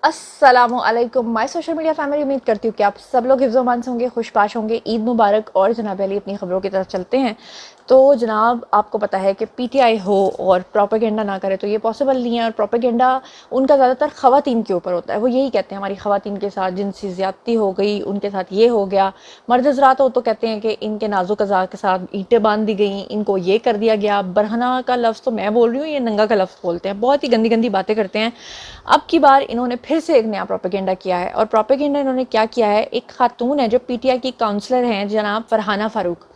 अस्सलामुअलैकुम my social media family. उम्मीद करती हूँ कि आप सब लोग हिफ्ज़-ओ-मान से होंगे, खुशपाश होंगे। ईद मुबारक। और जनाब अली अपनी खबरों की तरफ चलते हैं। तो जनाब आपको पता है कि पीटीआई हो और प्रोपेगेंडा ना करे तो ये पॉसिबल नहीं है। और प्रोपेगेंडा उनका ज़्यादातर ख़वातीन के ऊपर होता है। वो यही कहते हैं हमारी ख़वातीन के साथ जिनसी ज़्यादती हो गई, उनके साथ ये हो गया। मर्द हज़रात हो तो कहते हैं कि इनके नाजुक अज़ा के साथ ईंटें बांध दी गई, इनको ये कर दिया गया। बरहना का लफ्ज़ तो मैं बोल रही हूँ, ये नंगा का लफ्ज़ बोलते हैं। बहुत ही गंदी गंदी बातें करते हैं। अब की बार इन्होंने फिर से एक नया प्रोपेगेंडा किया है। और प्रोपेगेंडा इन्होंने क्या किया है, एक खातून है जो पीटीआई की काउंसलर हैं, जनाब फरहाना फारूक।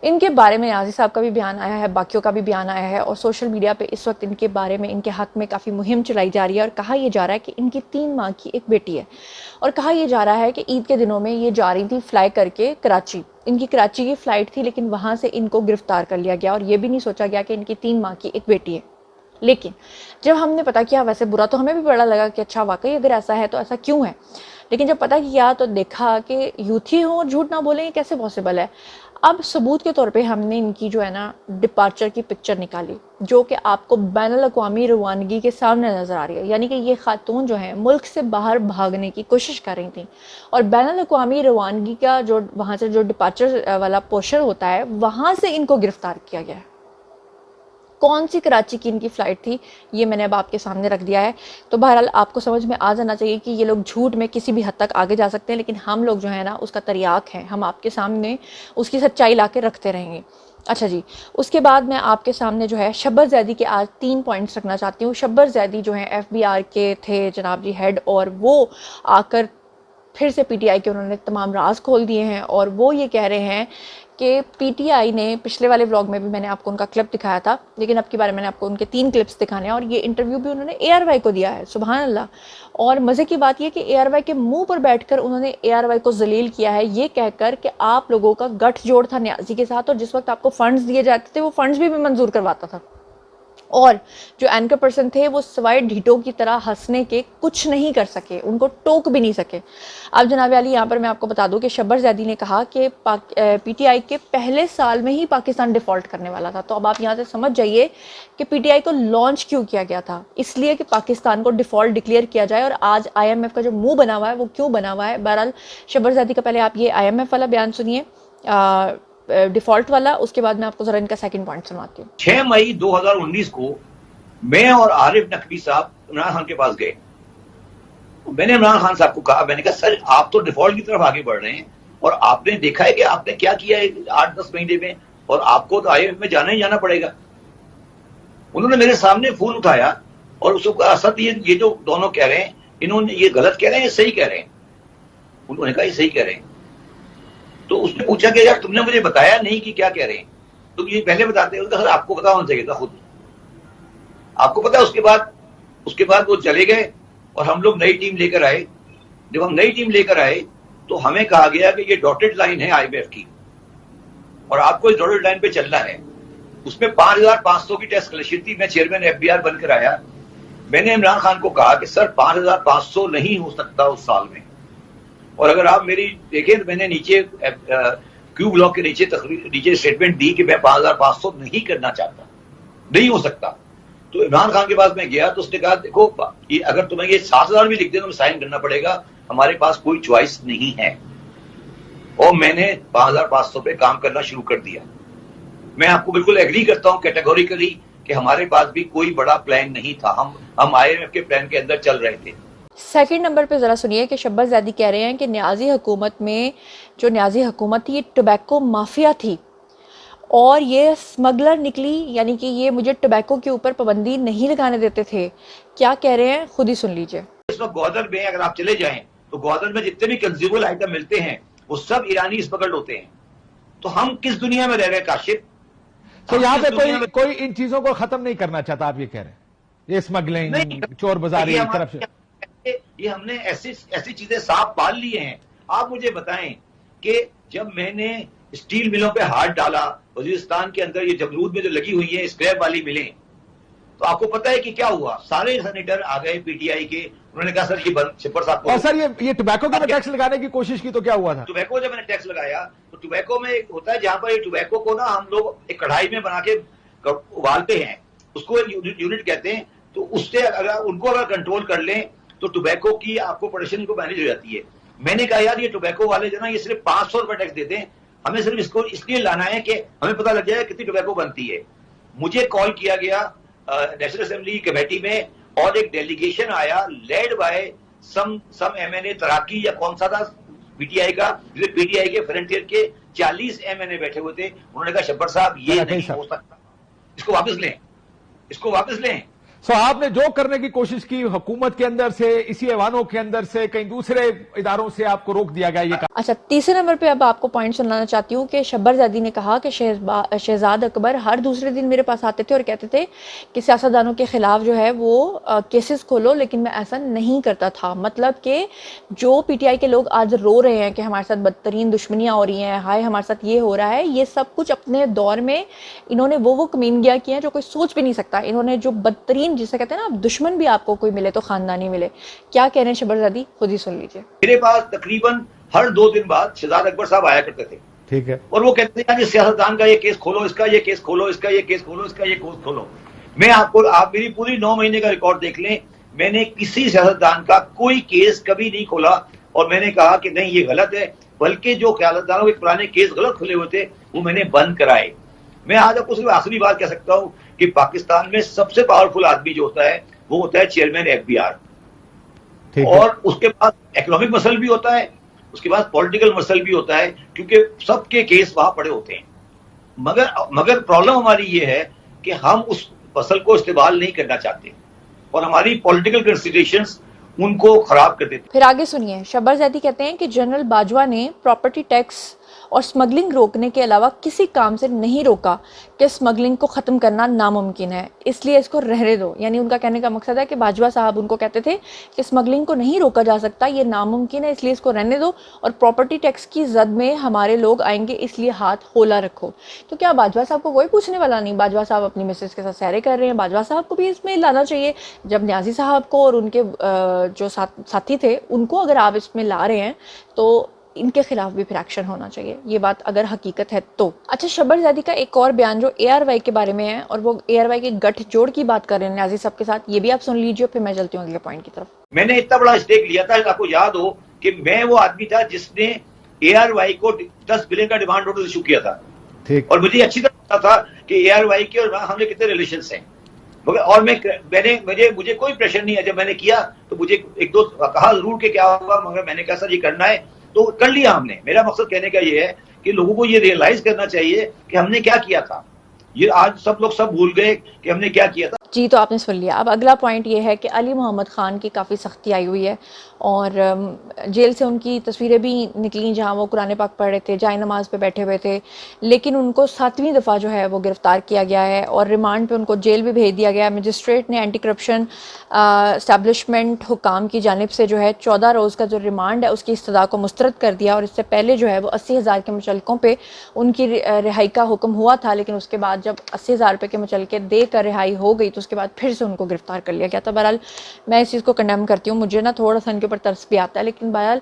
इनके बारे में नाज़ी साहब का भी बयान आया है, बाकियों का भी बयान आया है। और सोशल मीडिया पे इस वक्त इनके बारे में, इनके हक में काफ़ी मुहिम चलाई जा रही है। और कहा यह जा रहा है कि इनकी 3 माह की एक बेटी है। और कहा यह जा रहा है कि ईद के दिनों में ये जा रही थी फ्लाई करके कराची। इनकी कराची की फ़्लाइट थी, लेकिन वहाँ से इनको गिरफ्तार कर लिया गया। और ये भी नहीं सोचा गया कि इनकी 3 माह की एक बेटी है। लेकिन जब हमने पता किया, वैसे बुरा तो हमें भी बड़ा लगा कि अच्छा वाकई अगर ऐसा है तो ऐसा क्यों है। लेकिन जब पता किया तो देखा कि यूथ ही हो और झूठ ना बोलें, ये कैसे पॉसिबल है। अब सबूत के तौर पे हमने इनकी जो है ना डिपार्चर की पिक्चर निकाली, जो कि आपको बैनुल अक़वामी रवानगी के सामने नज़र आ रही है। यानी कि ये खातून जो है मुल्क से बाहर भागने की कोशिश कर रही थी। और बैनुल अक़वामी रवानगी का जो वहाँ से जो डिपार्चर वाला पोर्शन होता है, वहाँ से इनको गिरफ्तार किया गया है। कौन सी कराची की इनकी फ़्लाइट थी, ये मैंने अब आपके सामने रख दिया है। तो बहरहाल आपको समझ में आ जाना चाहिए कि ये लोग झूठ में किसी भी हद तक आगे जा सकते हैं, लेकिन हम लोग जो है ना उसका तरियाक है, हम आपके सामने उसकी सच्चाई ला के रखते रहेंगे। अच्छा जी, उसके बाद मैं आपके सामने जो है शब्बर ज़ैदी के आज 3 पॉइंट्स रखना चाहती हूँ। शब्बर ज़ैदी जो हैं एफबीआर के थे जनाब जी हेड, और वो आकर फिर से पीटीआई के उन्होंने तमाम राज खोल दिए हैं। और वो ये कह रहे हैं कि पीटीआई ने, पिछले वाले व्लॉग में भी मैंने आपको उनका क्लिप दिखाया था, लेकिन अब की बार मैंने आपको उनके 3 क्लिप्स दिखाने हैं। और ये इंटरव्यू भी उन्होंने एआरवाई को दिया है, सुभान अल्लाह। और मज़े की बात यह कि एआरवाई के मुंह पर बैठकर उन्होंने एआरवाई को जलील किया है, ये कहकर कि आप लोगों का गठजोड़ था न्याजी के साथ, और जिस वक्त आपको फंड्स दिए जाते थे वो फंड्स भी मंजूर करवाता था। और जो एंकर पर्सन थे वो सवाए ढीटों की तरह हंसने के कुछ नहीं कर सके, उनको टोक भी नहीं सके। अब जनाब अली यहाँ पर मैं आपको बता दूं कि शब्बर ज़ैदी ने कहा कि पीटीआई के पहले साल में ही पाकिस्तान डिफ़ॉल्ट करने वाला था। तो अब आप यहाँ से समझ जाइए कि पीटीआई को लॉन्च क्यों किया गया था, इसलिए कि पाकिस्तान को डिफ़ॉल्ट डिक्लेयर किया जाए। और आज IMF का जो मुँह बना हुआ है वो क्यों बना हुआ है। बहरहाल शब्बर ज़ैदी का पहले आप ये IMF वाला बयान सुनिए, डिफॉल्ट वाला, उसके बाद मैं आपको जरा इनका सेकंड पॉइंट सुनाती हूँ। 6 मई 2019 को मैं और आरिफ नकवी साहब इमरान खान के पास गए। मैंने इमरान खान साहब को कहा, मैंने कहा सर आप तो डिफॉल्ट की तरफ आगे बढ़ रहे हैं और आपने देखा है कि आपने क्या किया है 8-10 महीने में, और आपको तो IMF में जाना ही जाना पड़ेगा। उन्होंने मेरे सामने फोन उठाया और उसको कहा सर ये जो दोनों कह रहे हैं, इन्होंने ये गलत कह रहे हैं, ये सही कह रहे हैं। उन्होंने कहा ये सही कह रहे हैं। तो उसने पूछा कि यार तुमने मुझे बताया नहीं कि क्या कह रहे हैं, तुम ये पहले बताते। उनका सर आपको पता होना चाहिए था, खुद आपको पता है। उसके बाद वो चले गए और हम लोग नई टीम लेकर आए। जब हम नई टीम लेकर आए तो हमें कहा गया कि ये डॉटेड लाइन है IMF की और आपको इस डॉटेड लाइन पे चलना है। उसमें 5500 की टैक्स कलेक्शन थी। मैं चेयरमैन FBR बनकर आया। मैंने इमरान खान को कहा कि सर 5500 नहीं हो सकता उस साल में, और अगर आप मेरी देखें तो मैंने नीचे क्यू ब्लॉक के नीचे स्टेटमेंट दी कि मैं 5500 नहीं करना चाहता, नहीं हो सकता। तो इमरान खान के पास मैं गया तो उसने कहा देखो ये अगर तुम्हें ये 7000 भी लिख दे तो साइन करना पड़ेगा, हमारे पास कोई चॉइस नहीं है। और मैंने 5500 पे काम करना शुरू कर दिया। मैं आपको बिल्कुल एग्री करता हूं कैटेगोरिकली कि हमारे पास भी कोई बड़ा प्लान नहीं था। हम IMF के प्लान के अंदर चल रहे थे। सेकंड नंबर पे ज़रा सुनिए कि शब्बर ज़ैदी कह रहे हैं कि न्याजी हुकूमत में, जो न्याजी हुकूमत थी, ये टोबैको माफिया थी और ये स्मगलर निकली, यानी कि ये मुझे टोबैको के ऊपर पाबंदी नहीं लगाने देते थे। क्या कह रहे हैं खुद ही सुन लीजिए। इस वक्त ग्वादर में अगर आप चले जाएं तो ग्वादर में जितने भी कंज्यूमर आइटम मिलते हैं वो सब ईरानी स्मगल्ड होते हैं। तो हम किस दुनिया में रह रहे हैं काशिफ? तो यहाँ पे कोई इन चीजों को खत्म नहीं करना चाहता, आप ये कह रहे हैं? ये स्मगलिंग, चोर बाजारी एक तरफ से, ये हमने ऐसी चीजें साफ पाल लिए हैं। आप मुझे बताएं कि जब मैंने स्टील मिलों पे हाथ डाला, वजीरिस्तान के अंदर ये जमरूद में जो लगी हुई है स्क्रैप वाली मिलें, तो आपको पता है कि क्या हुआ? सारे सेनेटर आ गए पीटीआई के, उन्होंने कहा सर ये बंद शिपर साहब को। और सर ये टोबैको के टैक्स लगाने की कोशिश की तो क्या हुआ था? टोबैको जब मैंने टैक्स लगाया तो टोबैको में होता है जहां पर ये टोबैको को ना हम लोग एक कढ़ाई में बना के उबालते हैं, उसको यूनिट कहते हैं। तो उससे अगर कंट्रोल कर लें तो टोबैको की आपको प्रोडक्शन को मैनेज हो जाती है। मैंने कहा यार ये टोबैको वाले जो ना ये सिर्फ 500 रुपए टैक्स देते हैं, हमें सिर्फ इसको इसलिए लाना है कि हमें पता लग जाए कितनी टोबैको बनती है। मुझे कॉल किया गया नेशनल असेंबली कमेटी में और एक डेलीगेशन आया लेड बाय सम एमएनए तराकी या कौन सा था पीटीआई का, पीटीआई के फ्रंटियर के 40 एमएनए बैठे हुए थे। उन्होंने कहा शब्बर साहब ये नहीं हो सकता, इसको वापस लें, इसको वापस लें। सो आपने जो करने की कोशिश की हुकूमत के अंदर से, इसी ऐवानों के अंदर से, कहीं दूसरे इदारों से आपको रोक दिया गया ये। अच्छा, तीसरे नंबर पे अब आपको पॉइंट सुनाना चाहती हूँ कि शब्बरजादी ने कहा कि शहजाद अकबर हर दूसरे दिन मेरे पास आते थे और कहते थे कि सियासतदानों के खिलाफ जो है वो केसेस खोलो, लेकिन मैं ऐसा नहीं करता था। मतलब कि जो पीटीआई के लोग आज रो रहे हैं कि हमारे साथ बदतरीन दुश्मनियाँ हो रही हैं, हाय हमारे साथ ये हो रहा है, ये सब कुछ अपने दौर में इन्होंने वो कमीनगियाँ किए हैं जो कोई सोच भी नहीं सकता। इन्होंने जो बदतरीन, जिसे कहते हैं ना दुश्मन भी आपको कोई मिले तो खानदानी मिले, क्या कह रहे हैं शब्बरजादी खुद ही सुन लीजिए। मेरे पास तकरीबन हर 2 दिन बाद शहजाद अकबर साहब आया करते थे, ठीक है, और वो कहते हैं सियासतदान का ये केस खोलो, इसका ये केस खोलो, इसका ये केस खोलो, इसका ये केस खोलो। मैं आप मेरी पूरी 9 महीने का रिकॉर्ड देख लें, मैंने किसी सियासतदान का कोई केस कभी नहीं खोला और मैंने कहा कि नहीं ये गलत है, बल्कि जो सियासतदानों के पुराने केस गलत खुले हुए थे वो मैंने बंद कराए। मैं आज आपको सिर्फ आखिरी बात कह सकता हूं कि पाकिस्तान में सबसे पावरफुल आदमी जो होता है वो होता है चेयरमैन एफबीआर, और उसके पास इकोनॉमिक मसल भी होता है, उसके पास पॉलिटिकल मसल भी होता है, क्योंकि सबके केस वहां पड़े होते हैं। मगर प्रॉब्लम हमारी ये है कि हम उस मसल को इस्तेमाल नहीं करना चाहते और हमारी पॉलिटिकल कंसिडरेशंस उनको खराब कर देते। फिर आगे सुनिए, शब्बरजादी कहते हैं कि जनरल बाजवा ने प्रॉपर्टी टैक्स और स्मगलिंग रोकने के अलावा किसी काम से नहीं रोका कि स्मगलिंग को ख़त्म करना नामुमकिन है, इसलिए इसको रहने दो। यानी उनका कहने का मकसद है कि बाजवा साहब उनको कहते थे कि स्मगलिंग को नहीं रोका जा सकता, ये नामुमकिन है, इसलिए इसको रहने दो, और प्रॉपर्टी टैक्स की जद में हमारे लोग आएंगे, इसलिए हाथ होला रखो। तो क्या बाजवा साहब को कोई पूछने वाला नहीं? बाजवा साहब अपनी मिसेज के साथ सैरे कर रहे हैं, बाजवा साहब को भी इसमें लाना चाहिए। जब न्याजी साहब को और उनके जो साथी थे उनको अगर आप इसमें ला रहे हैं तो इनके खिलाफ भी फिर एक्शन होना चाहिए, ये बात अगर हकीकत है तो। अच्छा, शब्बरजादी का एक और बयान जो ARY के बारे में है, और वो ARY के गठजोड़ की बात कर रहे हैं न्याजी साहब के साथ, ये भी आप सुन लीजिए, फिर मैं चलती हूँ अगले पॉइंट की तरफ। मैंने इतना बड़ा स्टेक लिया था, आपको याद हो कि मैं वो आदमी था जिसने ARY को 10 बिलियन का डिमांड नोटिस इशू किया था, और मुझे अच्छी तरह पता था कि ARY के और हमने कितने रिलेशन हैं, और मुझे कोई प्रेशर नहीं है। जब मैंने किया तो मुझे एक दो कहा जरूर कि क्या होगा, मगर मैंने कहा सर ये करना है तो कर लिया हमने। मेरा मकसद कहने का ये है कि लोगों को ये रियलाइज करना चाहिए कि हमने क्या किया था। ये आज सब लोग सब भूल गए कि हमने क्या किया था। जी, तो आपने सुन लिया। अब अगला पॉइंट ये है कि अली मोहम्मद ख़ान की काफ़ी सख्ती आई हुई है, और जेल से उनकी तस्वीरें भी निकली जहां वो कुरान पाक पढ़ रहे थे, जाए नमाज पे बैठे हुए थे, लेकिन उनको 7वीं दफ़ा जो है वो गिरफ़्तार किया गया है और रिमांड पे उनको जेल भी भेज दिया गया। मजिस्ट्रेट ने एंटी करप्शन इस्टेब्लिशमेंट हुकाम की जानिब से जो है 14 रोज़ का जो रिमांड है उसकी इस्तदा को मुस्तरद कर दिया, और इससे पहले जो है वो 80,000 के मुचलकों पर उनकी रिहाई का हुक्म हुआ था, लेकिन उसके बाद जब 80,000 रुपये के मुचलके दे कर रिहाई हो गई तो उसके बाद फिर से उनको गिरफ्तार कर लिया गया था। बहरहाल मैं इस चीज़ को कंडेम करती हूँ, मुझे ना थोड़ा सा इनके ऊपर तरस भी आता है, लेकिन बहरहाल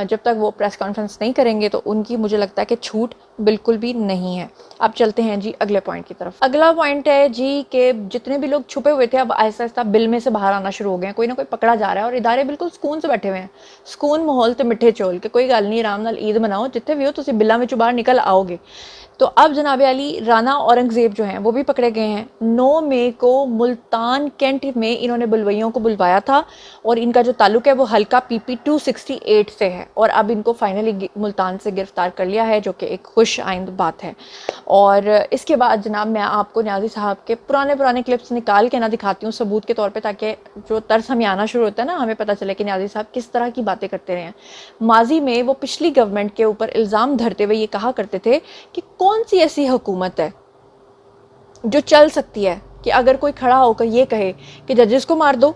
जब तक वो प्रेस कॉन्फ्रेंस नहीं करेंगे तो उनकी मुझे लगता है कि छूट बिल्कुल भी नहीं है। अब चलते हैं जी अगले पॉइंट की तरफ। अगला पॉइंट है जी कि जितने भी लोग छुपे हुए थे अब आहिस्ता आहिस्ता बिल में से बाहर आना शुरू हो गए हैं, कोई ना कोई पकड़ा जा रहा है और इदारे बिल्कुल सुकून से बैठे हुए हैं, सुकून माहौल ते मिठे चोल के कोई गल नहीं, आराम नाल ईद मनाओ, जितने भी हो तुम बिलों में बाहर निकल आओगे। तो अब जनाब अली राना औरंगजेब जो हैं वो भी पकड़े गए हैं। 9 मई को मुल्तान कैंट में इन्होंने बुलवइयों को बुलवाया था और इनका जो ताल्लुक है वो हल्का PP 268 से है, और अब इनको फाइनली मुल्तान से गिरफ्तार कर लिया है, जो कि एक खुश आइंद बात है। और इसके बाद जनाब मैं आपको न्याजी साहब के पुराने क्लिप्स निकाल के ना दिखाती हूँ सबूत के तौर पर, ताकि जो तर्स हमें आना शुरू होता है ना, हमें पता चले कि न्याजी साहब किस तरह की बातें करते रहे हैं। माजी में वो पिछली गवर्नमेंट के ऊपर इल्ज़ाम धरते हुए ये कहा करते थे कि कौन सी ऐसी हुकूमत है जो चल सकती है कि अगर कोई खड़ा होकर ये कहे कि जजेस को मार दो,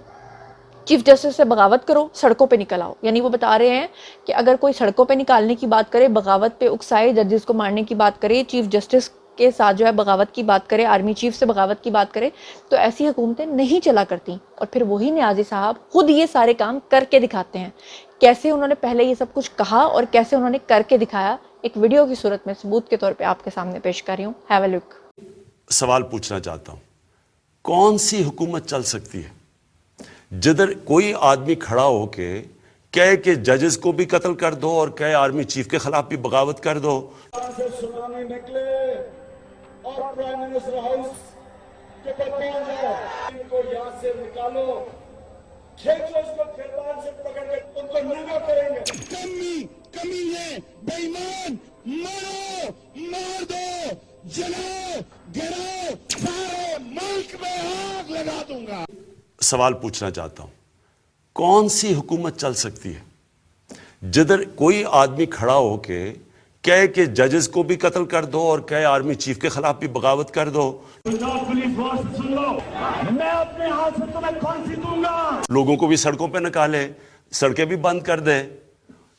चीफ जस्टिस से बगावत करो, सड़कों पे निकल आओ। यानी वो बता रहे हैं कि अगर कोई सड़कों पे निकालने की बात करे, बगावत पे उकसाए, जजेस को मारने की बात करे, चीफ जस्टिस के साथ जो है बगावत की बात करे, आर्मी चीफ से बगावत की बात करे, तो ऐसी हुकूमतें नहीं चला करती। और फिर वही न्याजी साहब खुद ये सारे काम करके दिखाते हैं। कैसे उन्होंने पहले ये सब कुछ कहा और कैसे उन्होंने करके दिखाया, एक वीडियो की सूरत में सबूत के तौर पे आपके सामने पेश कर रही हूँ। Have a look. सवाल पूछना चाहता हूँ, कौन सी हुकूमत चल सकती है जिधर कोई आदमी खड़ा होके कहे कि जजेस को भी कत्ल कर दो और कहे आर्मी चीफ के खिलाफ भी बगावत कर दो। से सुनामी निकले और प्राइम मिनिस्टर हाउस के पर पहुंच जाओ, इनको यहां से निकालो, खींचो उसको खिलवाड़ से पकड़ के उनको नंगा करेंगे। कमी है बेईमान, मारो, मार दो, जलाओ, गिराओ, सारे मुल्क में आग लगा दूंगा। सवाल पूछना चाहता हूं, कौन सी हुकूमत चल सकती है जिधर कोई आदमी खड़ा होके कहे कि जजेस को भी कत्ल कर दो और कहे आर्मी चीफ के खिलाफ भी बगावत कर दो। पंजाब पुलिस फोर्स सुन लो, मैं अपने हाथ से तुम्हें फांसी दूंगा। लोगों को भी सड़कों पे निकाले, सड़कें भी बंद कर दे,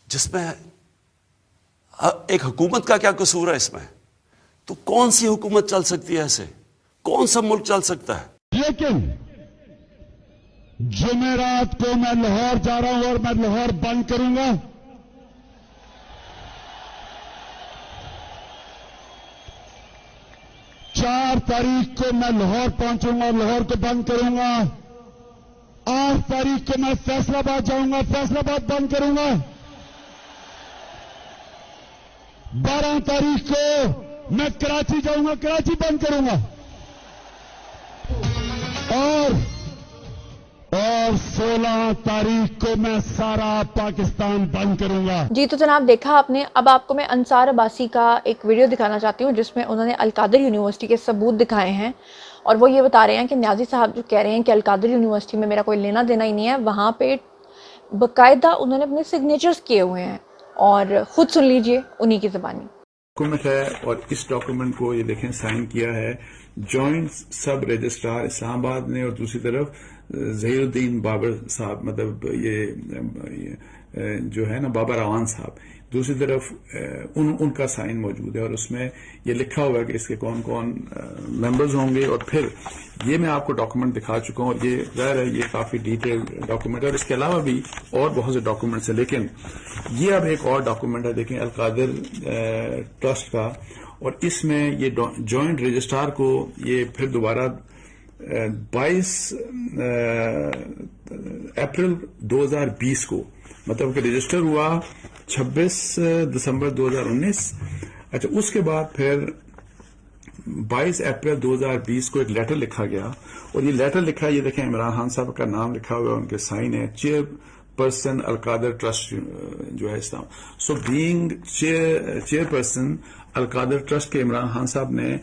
जिसमें एक हुकूमत का क्या कसूर है इसमें? तो कौन सी हुकूमत चल सकती है ऐसे? कौन सा मुल्क चल सकता है? लेकिन जुमेरात को मैं लाहौर जा रहा हूं और मैं लाहौर बंद करूंगा। 4 तारीख को मैं लाहौर पहुंचूंगा और लाहौर को बंद करूंगा। 8 तारीख को मैं फैसलाबाद जाऊंगा, फैसलाबाद बंद करूंगा। 12 तारीख को मैं कराची जाऊंगा, कराची बंद करूंगा। और 16 तारीख को मैं सारा पाकिस्तान बंद करूंगा। जी तो जनाब देखा आपने। अब आपको मैं अंसार अब्बासी का एक वीडियो दिखाना चाहती हूँ जिसमें उन्होंने अलकादर यूनिवर्सिटी के सबूत दिखाए हैं और वो ये बता रहे हैं कि न्याजी साहब जो कह रहे हैं कि अलकादर यूनिवर्सिटी में मेरा कोई लेना देना ही नहीं है, वहाँ पे बाकायदा उन्होंने अपने सिग्नेचर्स किए हुए हैं और खुद सुन लीजिए उन्हीं की ज़बानी। डॉक्यूमेंट है और इस डॉक्यूमेंट को ये देखें साइन किया है जॉइंट सब रजिस्ट्रार इस्लामाबाद ने और दूसरी तरफ जहीरुद्दीन बाबर साहब, मतलब ये जो है ना बाबर अवान साहब, दूसरी तरफ उनका साइन मौजूद है और उसमें ये लिखा हुआ है कि इसके कौन कौन मेंबर्स होंगे। और फिर ये मैं आपको डॉक्यूमेंट दिखा चुका हूँ और ये जाहिर है ये काफी डिटेल्ड डॉक्यूमेंट है और इसके अलावा भी और बहुत से डॉक्यूमेंट्स है। लेकिन ये अब एक और डॉक्यूमेंट है, देखें अलकादर ट्रस्ट का, और इसमें ये जॉइंट रजिस्ट्रार को ये फिर दोबारा 22 अप्रैल 2020 को, मतलब कि रजिस्टर हुआ 26 दिसंबर 2019। अच्छा, उसके बाद फिर 22 अप्रैल 2020 को एक लेटर लिखा गया और ये लेटर लिखा, ये देखें इमरान खान साहब का नाम लिखा हुआ है, उनके साइन है, चेयरपर्सन अलकादर ट्रस्ट जो है इस्लाम। So being chairperson Alqadir trust के इमरान खान साहब ने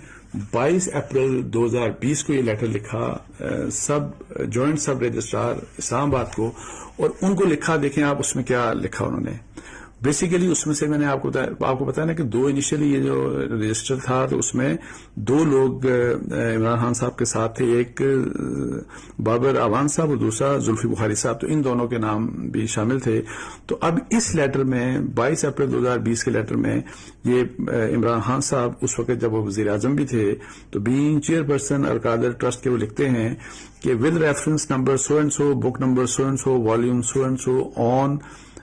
22 अप्रैल 2020 को ये लेटर लिखा जॉइंट सब रजिस्ट्रार इस्लामाबाद को, और उनको लिखा, देखें आप उसमें क्या लिखा उन्होंने। बेसिकली उसमें से मैंने आपको बताया ना कि 2 इनिशियली ये जो रजिस्टर था तो उसमें 2 लोग इमरान खान साहब के साथ थे, एक बाबर अवान साहब और दूसरा जुल्फी बुखारी साहब, तो इन दोनों के नाम भी शामिल थे। तो अब इस लेटर में 22 अप्रैल 2020 के लेटर में ये इमरान खान साहब उस वक्त जब वो वजीर आजम भी थे, तो बीइंग चेयरपर्सन अलकादर ट्रस्ट के वो लिखते हैं कि with reference number so and so, book number so and so, volume so and so, on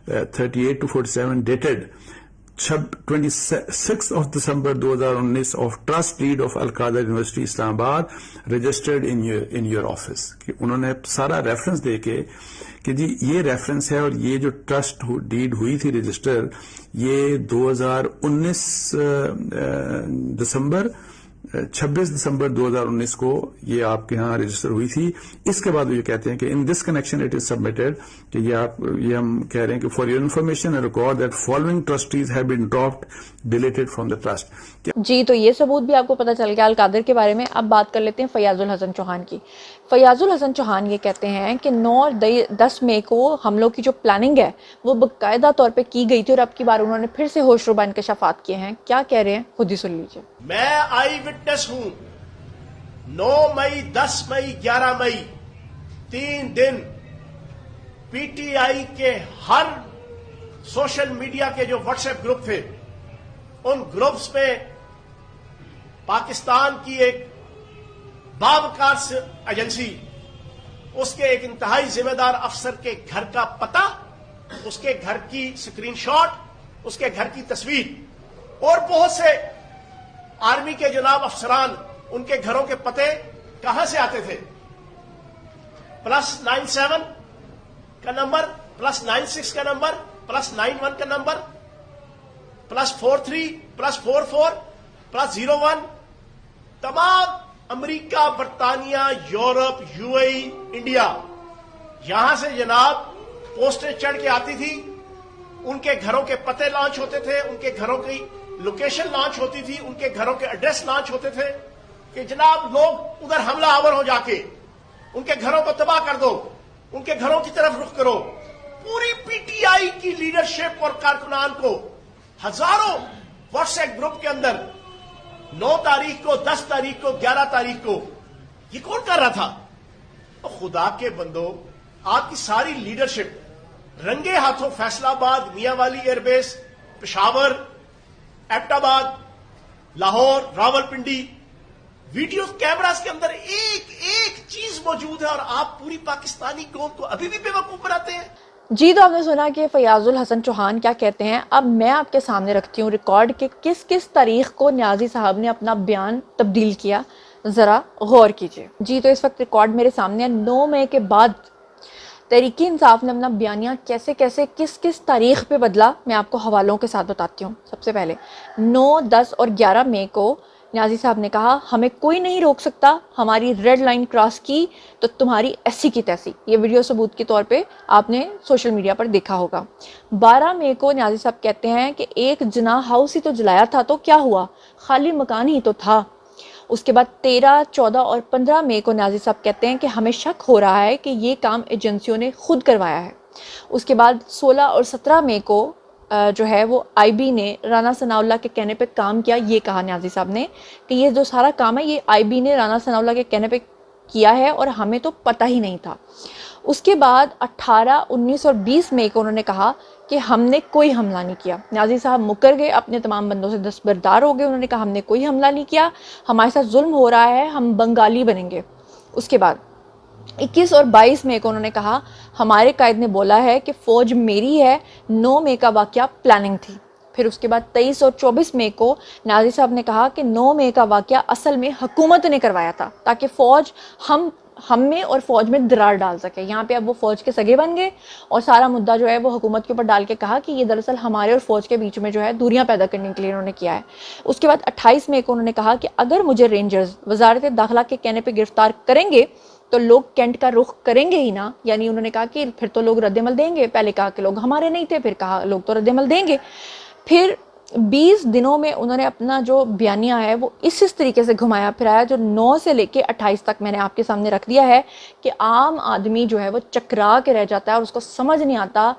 38 to 47 dated 26th of December 2019 of trust deed of Al-Qadar University Islamabad registered in your office। कि उन्होंने सारा reference देके कि जी ये reference है और ये जो ट्रस्ट डीड हुई थी रजिस्टर, ये 2019 दिसंबर 26 दिसंबर 2019 को ये आपके यहाँ रजिस्टर हुई थी। इसके बाद ये कहते हैं कि in this connection it is submitted, कि ये हम कह रहे हैं कि for your information and record that following trustees have been dropped deleted from the trust. जी तो ये सबूत भी आपको पता चल गया अलकादर के बारे में। अब बात कर लेते हैं फयाजुल हसन चौहान की। फयाजुल हसन चौहान ये कहते हैं कि 9 और 10 मई को हमलों की जो प्लानिंग है वो बाकायदा तौर पे की गई थी और अब की बार उन्होंने फिर से होशरुबा इंकशाफात किए हैं। क्या कह रहे हैं खुद ही सुन लीजिए। मैं आई विटनेस हूं। 9 मई, 10 मई, 11 मई 3 दिन पीटीआई के हर सोशल मीडिया के जो व्हाट्सएप ग्रुप थे, उन ग्रुप्स में पाकिस्तान की एक बावकार एजेंसी, उसके एक इंतहाई जिम्मेदार अफसर के घर का पता, उसके घर की स्क्रीनशॉट, उसके घर की तस्वीर और बहुत से आर्मी के जनाब अफसरान, उनके घरों के पते कहां से आते थे। +97 का नंबर, +96 का नंबर, +91 का नंबर, +43, +44, +01, तमाम अमेरिका, बरतानिया, यूरोप, यूएई, इंडिया, यहां से जनाब पोस्टें चढ़ के आती थी, उनके घरों के पते लॉन्च होते थे, उनके घरों की लोकेशन लॉन्च होती थी, उनके घरों के एड्रेस लॉन्च होते थे कि जनाब लोग उधर हमला आवर हो जाके उनके घरों को तबाह कर दो, उनके घरों की तरफ रुख करो। पूरी पीटीआई की लीडरशिप और कारकुनान को हजारों व्हाट्सएप ग्रुप के अंदर 9 तारीख को, 10 तारीख को, 11 तारीख को ये कौन कर रहा था? तो खुदा के बंदो, आपकी सारी लीडरशिप रंगे हाथों Faisalabad, Mianwali airbase, Peshawar, Abbottabad, Lahore, Rawalpindi, video cameras के अंदर एक एक चीज मौजूद है और आप पूरी पाकिस्तानी कौम को अभी भी बेवकूफ बनाते हैं। जी, तो आपने सुना कि फयाजुल हसन चौहान क्या कहते हैं। अब मैं आपके सामने रखती हूँ रिकॉर्ड के किस किस तारीख को न्याजी साहब ने अपना बयान तब्दील किया, ज़रा गौर कीजिए। जी, तो इस वक्त रिकॉर्ड मेरे सामने है। 9 मई के बाद तहरीक इंसाफ ने अपना बयानिया कैसे कैसे किस किस तारीख पे बदला, मैं आपको हवालों के साथ बताती हूँ। सबसे पहले 9, 10 और 11 मई को न्याजी साहब ने कहा हमें कोई नहीं रोक सकता, हमारी रेड लाइन क्रॉस की तो तुम्हारी ऐसी की तैसी। ये वीडियो सबूत के तौर पे आपने सोशल मीडिया पर देखा होगा। 12 मई को न्याजी साहब कहते हैं कि एक जना हाउस ही तो जलाया था तो क्या हुआ, खाली मकान ही तो था। उसके बाद 13, 14 और 15 मई को न्याजी साहब कहते हैं कि हमें शक हो रहा है कि ये काम एजेंसियों ने खुद करवाया है। उसके बाद 16 और 17 मई को जो है वो आईबी ने राना सनाउल्लाह के कहने पे काम किया। ये कहा न्याजी साहब ने कि ये जो सारा काम है ये आईबी ने राना सनाउल्लाह के कहने पे किया है और हमें तो पता ही नहीं था। उसके बाद 18, 19 और 20 मई को उन्होंने कहा कि हमने कोई हमला नहीं किया। न्याजी साहब मुकर गए, अपने तमाम बंदों से दस्तबरदार हो गए। उन्होंने कहा हमने कोई हमला नहीं किया, हमारे साथ जुल्म हो रहा है, हम बंगाली बनेंगे। उसके बाद 21 और 22 मई को उन्होंने कहा हमारे कायद ने बोला है कि फ़ौज मेरी है। 9 मई का वाक़या प्लानिंग थी। फिर उसके बाद 23 और 24 मई को न्याजी साहब ने कहा कि 9 मई का वाक़या असल में हुकूमत ने करवाया था ताकि फ़ौज हम में और फ़ौज में दरार डाल सके। यहाँ पे अब वो फ़ौज के सगे बन गए और सारा मुद्दा जो है वो हुकूमत के ऊपर डाल के कहा कि ये दरअसल हमारे और फ़ौज के बीच में जो है दूरियां पैदा करने के लिए उन्होंने किया है। उसके बाद 28 मई को उन्होंने कहा कि अगर मुझे रेंजर्स वजारत दाखिला के कहने पर गिरफ्तार करेंगे तो लोग कैंट का रुख करेंगे ही ना। यानी उन्होंने कहा कि फिर तो लोग रद्दमल देंगे। पहले कहा कि लोग हमारे नहीं थे, फिर कहा लोग तो रद्दमल देंगे। फिर 20 दिनों में उन्होंने अपना जो बयानिया है वो इस तरीके से घुमाया फिराया जो 9 से लेके 28 तक मैंने आपके सामने रख दिया है कि आम आदमी जो है वो चकरा के रह जाता है और उसको समझ नहीं आता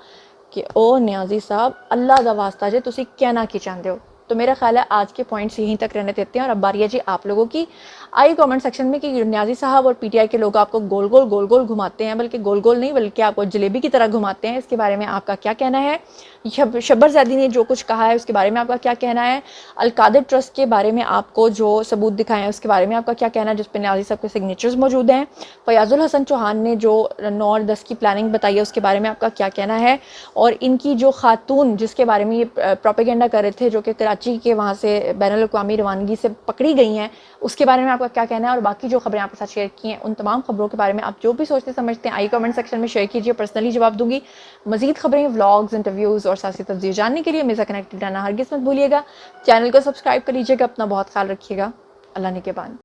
कि ओ न्याजी साहब अल्लाह दा वास्ता जे तुसी कहना की चाहते हो। तो मेरा ख्याल है आज के पॉइंट्स यहीं तक रहने देते हैं और अब बारी है जी आप लोगों की। आई कमेंट सेक्शन में कि न्याजी साहब और पीटीआई के लोग आपको गोल गोल घुमाते हैं, बल्कि गोल गोल नहीं बल्कि आपको जलेबी की तरह घुमाते हैं। इसके बारे में आपका क्या कहना है? शब्बर ज़ैदी ने जो कुछ कहा है उसके बारे में आपका क्या कहना है? अल-कादिर ट्रस्ट के बारे में आपको जो सबूत दिखाए हैं उसके बारे में आपका क्या कहना है, जिस पर न्याजी साहब के सिग्नेचर्स मौजूद हैं? फयाजुल हसन चौहान ने जो 9 और 10 की प्लानिंग बताई है उसके बारे में आपका क्या कहना है? और इनकी जो खातून जिसके बारे में ये प्रोपेगेंडा कर रहे थे जो कि कराची के वहाँ से बैनुल-अक़वामी रवानगी से पकड़ी गई हैं उसके बारे में आपका क्या कहना है? और बाकी जो खबरें आपके साथ शेयर की हैं उन तमाम खबरों के बारे में आप जो भी सोचते समझते हैं आई कमेंट सेक्शन में शेयर कीजिए, पर्सनली जवाब दूंगी। मजीद खबरें, व्लॉग्स, इंटरव्यूज़ और साथ ही तफसीर जानने के लिए मेरे साथ कनेक्टेड रहना हरगिज़ मत भूलिएगा। चैनल को सब्सक्राइब कर लीजिएगा। अपना बहुत ख्याल रखिएगा। अल्लाह ने के बाद।